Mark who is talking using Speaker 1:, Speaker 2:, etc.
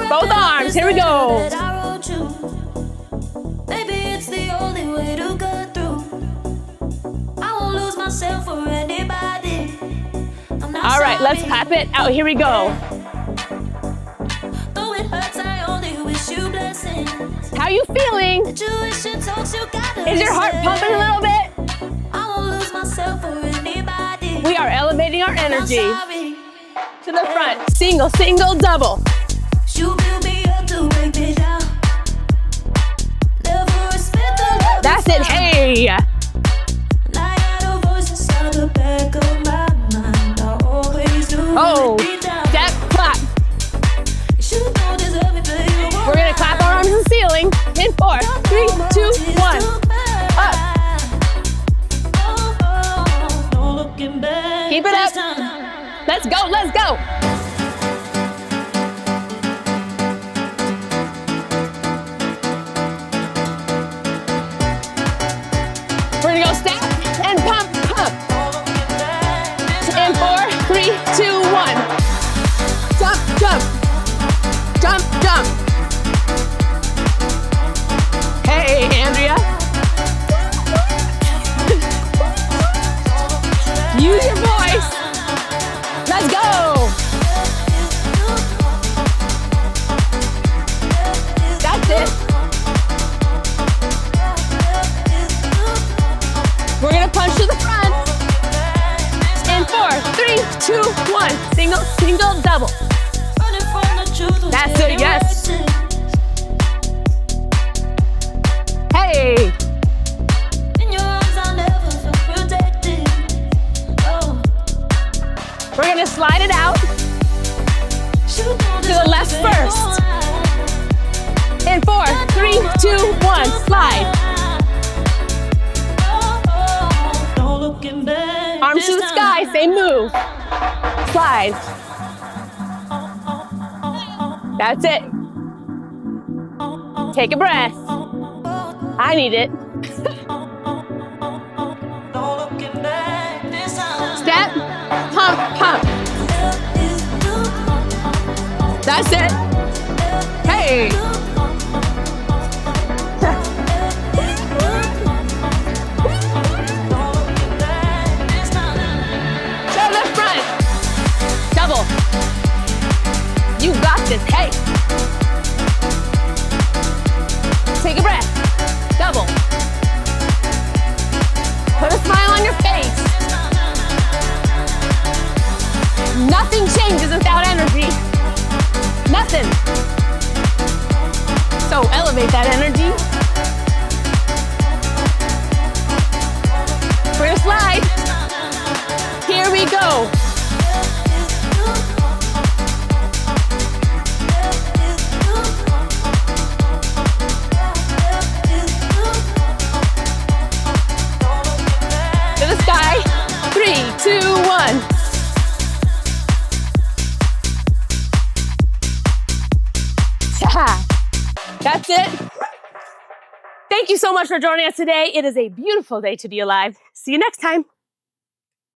Speaker 1: Both arms, here we go.
Speaker 2: Maybe it's the only way to go through. I won't lose myself for anybody.
Speaker 1: All right, let's clap it out. Here we go.
Speaker 2: Though it hurts, I only wish you blessings.
Speaker 1: How you feeling?
Speaker 2: Is
Speaker 1: your heart pumping a little bit?
Speaker 2: I won't lose myself for anybody.
Speaker 1: We are elevating our energy to the front. Single, single, double.
Speaker 2: You build me up to break me down. Never respect the love.
Speaker 1: That's it. Hey.
Speaker 2: I got a voice inside the back of my mind. I always do.
Speaker 1: Oh, step, clap. We're gonna clap our arms in the ceiling. In 4, 3, 2, 1. Up. Keep it up. Let's go, let's go. We're gonna go step and pump, pump. In 4, 3, 2, 1. Jump, jump. Jump, jump. Hey, Andrea. Use your voice. Let's go. That's it. We're gonna punch to the front. In 4, 3, 2, 1. Single, single, double. That's it, yes. Hey.
Speaker 2: In your arms, I'll never feel protected. Oh.
Speaker 1: We're gonna slide it out to the left first. In 4, 3, 2, 1, slide. Arms to the sky, say move. Slide. That's it. Take a breath. I need it. Step, pump, pump. That's it. Hey. To the front. Double. You got this. Hey. Take a breath. Double. Put a smile on your face. Nothing changes without energy. Nothing. So elevate that energy. We're gonna slide. Here we go. To the sky. 3, 2, 1. That's it. Thank you so much for joining us today. It is a beautiful day to be alive. See you next time.